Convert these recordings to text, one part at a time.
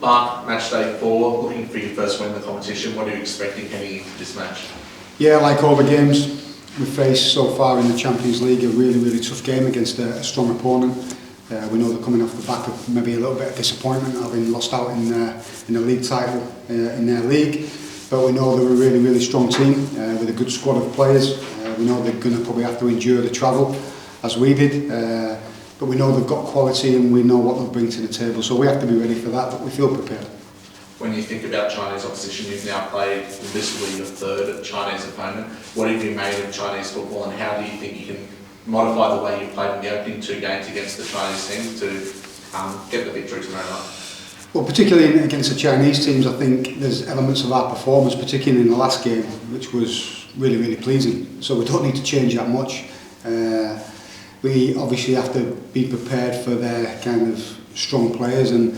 Mark, Matchday Four, looking for your first win in the competition. What are you expecting heading into this match? Yeah, like all the games we've faced so far in the Champions League, a really tough game against a strong opponent. We know they're coming off the back of maybe a little bit of disappointment, having lost out in the league title in their league. But we know they're a really strong team with a good squad of players. We know they're going to probably have to endure the travel, as we did. But we know they've got quality and we know what they'll bring to the table. So we have to be ready for that, but we feel prepared. When you think about Chinese opposition, you've now played literally your third Chinese opponent. What have you made of Chinese football, and how do you think you can modify the way you played in the opening two games against the Chinese teams to get the victory tomorrow night? Well, particularly against the Chinese teams, I think there's elements of our performance, particularly in the last game, which was really pleasing. So we don't need to change that much. We obviously have to be prepared for their kind of strong players, and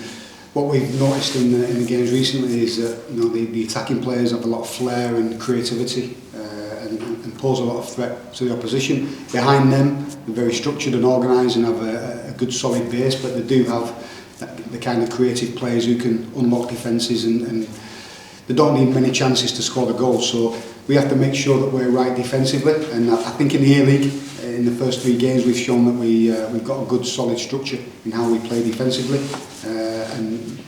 what we've noticed in the games recently is that the attacking players have a lot of flair and creativity and pose a lot of threat to the opposition. Behind them, they're very structured and organised and have a good solid base, but they do have the kind of creative players who can unlock defences and they don't need many chances to score the goals. So we have to make sure that we're right defensively, and I think in the A-League, in the first three games, we've shown that we've got a good solid structure in how we play defensively. And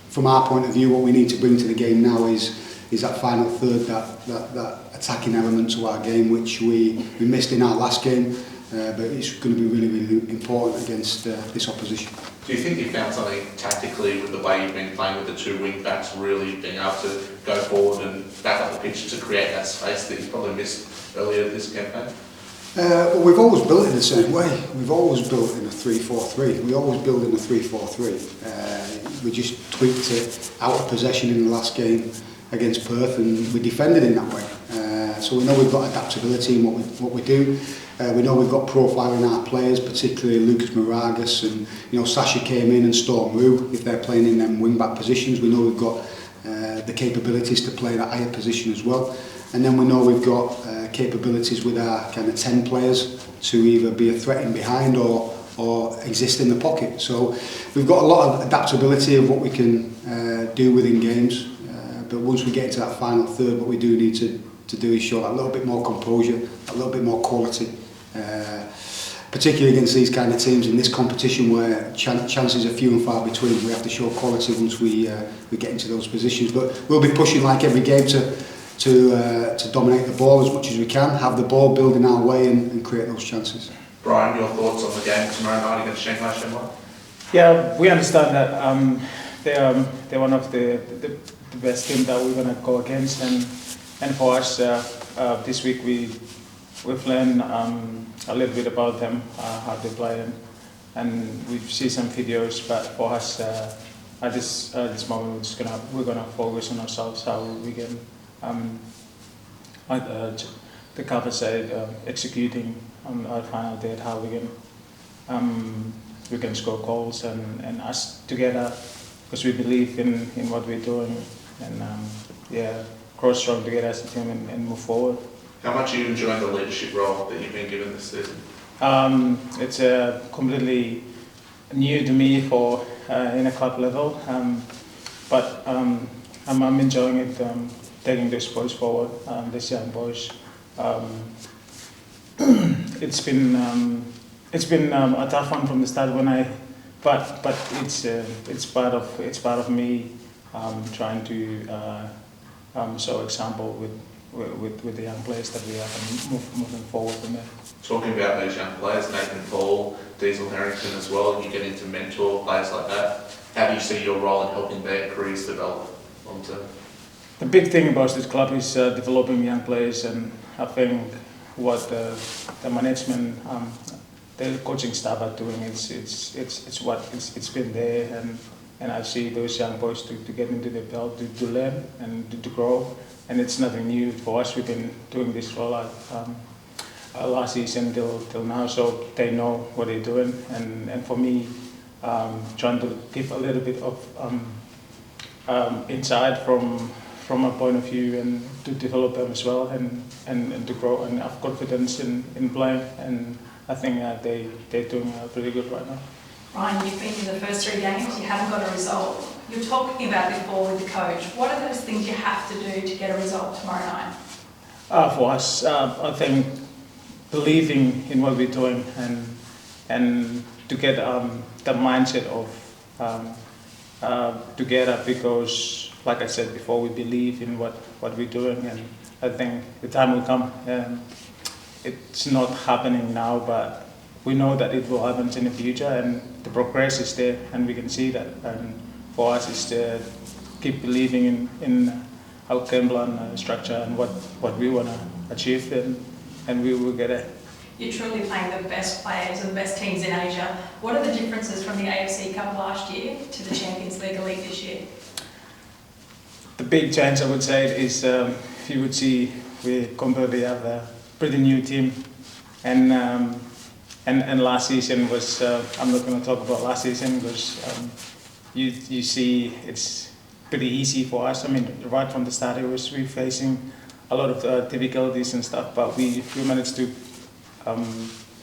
from our point of view, what we need to bring to the game now is that final third, that attacking element to our game, which we missed in our last game, but it's going to be really important against this opposition. Do you think you found something tactically with the way you've been playing with the two wing backs, really being able to go forward and back up the pitch to create that space that you probably missed earlier this campaign? Well, we've always built it the same way. We've always built in a 3-4-3. We always build in a 3-4-3. We just tweaked it out of possession in the last game against Perth, and we defended in that way. So we know we've got adaptability in what we do. We know we've got profile in our players, particularly Lucas Moragas, and Sasha came in and Storm Rue. If they're playing in them wing back positions, we know we've got the capabilities to play that higher position as well. And then we know we've got capabilities with our kind of 10 players to either be a threat in behind or exist in the pocket. So we've got a lot of adaptability of what we can do within games. But once we get into that final third, what we do need to do is show that little bit more composure, a little bit more quality. Particularly against these kind of teams in this competition where chances are few and far between. We have to show quality once we get into those positions. But we'll be pushing like every game to dominate the ball as much as we can, have the ball, building our way and create those chances. Brian, your thoughts on the game tomorrow night against Shanghai Shenhua? Yeah, we understand that they're one of the best teams that we're going to go against, and for us this week we've learned a little bit about them, how they play, and we see some videos. But for us at this moment, we're gonna focus on ourselves, how we can the cover side executing on our final date, how we can score goals and us together, because we believe in what we're doing, and grow strong together as a team and move forward. How much are you enjoying the leadership role that you've been given this season? It's completely new to me for in a club level, but I'm enjoying it, taking these boys forward, these young boys. It's been a tough one from the start but it's part of me trying to show example with the young players that we have and moving forward from there. Talking about those young players, Nathan Paul, Diesel Harrington as well, you get into mentor players like that. How do you see your role in helping their careers develop long term? The big thing about this club is developing young players, and I think what the management, the coaching staff are doing, it's been there, and I see those young boys to get into the belt, to learn and to grow, and it's nothing new for us. We've been doing this for last season till now, so they know what they're doing, and for me, trying to give a little bit of insight from my point of view, and to develop them as well, and to grow and have confidence in playing, and I think they're doing pretty good right now. Ryan, you've been in the first three games, you haven't got a result. you're talking about before with the coach. What are those things you have to do to get a result tomorrow night? For us, I think believing in what we're doing and to get the mindset of together, because like I said before, we believe in what we're doing, and I think the time will come. It's not happening now, but we know that it will happen in the future, and the progress is there, and we can see that. And for us, it's to keep believing in our game plan structure and what we want to achieve, and we will get it. You're truly playing the best players and the best teams in Asia. What are the differences from the AFC Cup last year to the Champions League Elite this year? The big change, I would say, is if you would see, we completely have a pretty new team, and last season was. I'm not going to talk about last season because you see it's pretty easy for us. I mean, right from the start, we facing a lot of difficulties and stuff, but we managed to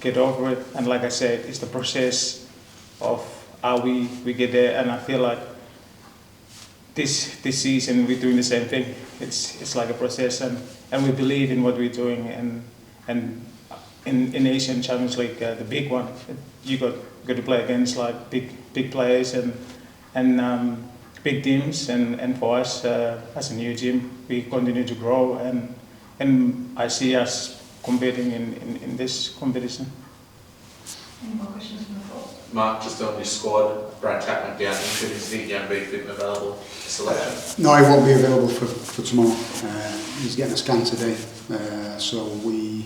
get over it. And like I said, it's the process of how we get there, and I feel like this season we're doing the same thing. It's like a process, and we believe in what we're doing, and in Asian Champions League, the big one, you got to play against like big players and big teams, and for us as a new team, we continue to grow, and I see us competing in this competition. Any more questions from the floor? Mark, just on your squad, Brian Kaltak down injured, is he going to be fit and available for selection? No, he won't be available for tomorrow. He's getting a scan today, so we're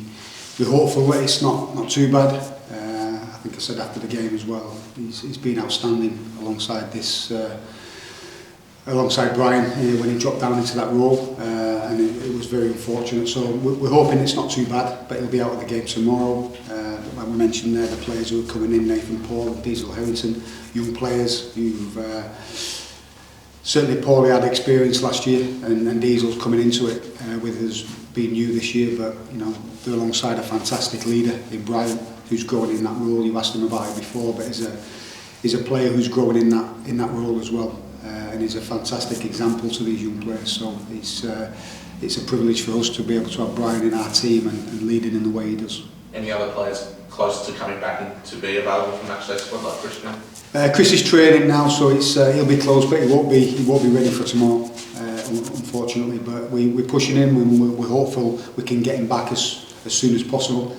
hopeful that it's not too bad. I think I said after the game as well, he's been outstanding alongside Brian when he dropped down into that role, and it was very unfortunate. So we're hoping it's not too bad, but he'll be out of the game tomorrow. Like we mentioned there, the players who are coming in, Nathan Paul and Diesel Harrington, young players who've certainly Paulie had experience last year, and Diesel's coming into it with us being new this year, but you know, they're alongside a fantastic leader in Brian, who's growing in that role. You asked him about it before, but he's a player who's growing in that role as well. And he's a fantastic example to these young players, so it's a privilege for us to be able to have Brian in our team and leading in the way he does. Any other players close to coming back in to be available for Matchday squad like Christian? Chris is training now, so he'll be close, but he won't be ready for tomorrow, unfortunately. But we're pushing him, and we're hopeful we can get him back as soon as possible.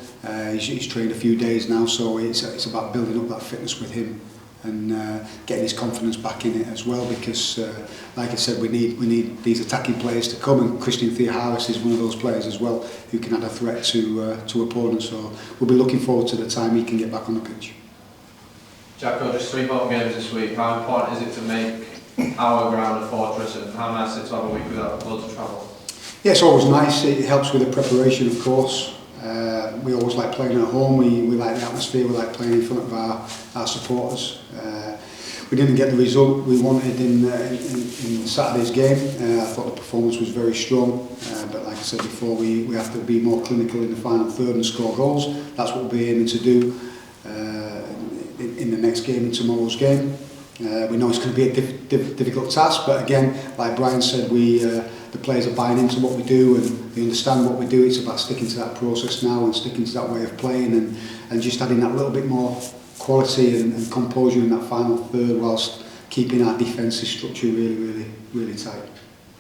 He's trained a few days now, so it's about building up that fitness with him and getting his confidence back in it as well, because like I said, we need these attacking players to come, and Christian Theoharis is one of those players as well who can add a threat to opponents, so we'll be looking forward to the time he can get back on the pitch. Jacko, just 3 home games this week. How important is it to make our ground a fortress, and how nice is it to have a week without loads of travel? Yeah, it's always nice. It helps with the preparation, of course. We always like playing at home. We like the atmosphere. We like playing in front of our supporters. We didn't get the result we wanted in Saturday's game. I thought the performance was very strong, but like I said before, we have to be more clinical in the final third and score goals. That's what we'll be aiming to do in the next game, in tomorrow's game. We know it's going to be a difficult task, but again, like Brian said, the players are buying into what we do, and they understand what we do. It's about sticking to that process now and sticking to that way of playing, and just adding that little bit more quality and composure in that final third, whilst keeping our defensive structure really tight.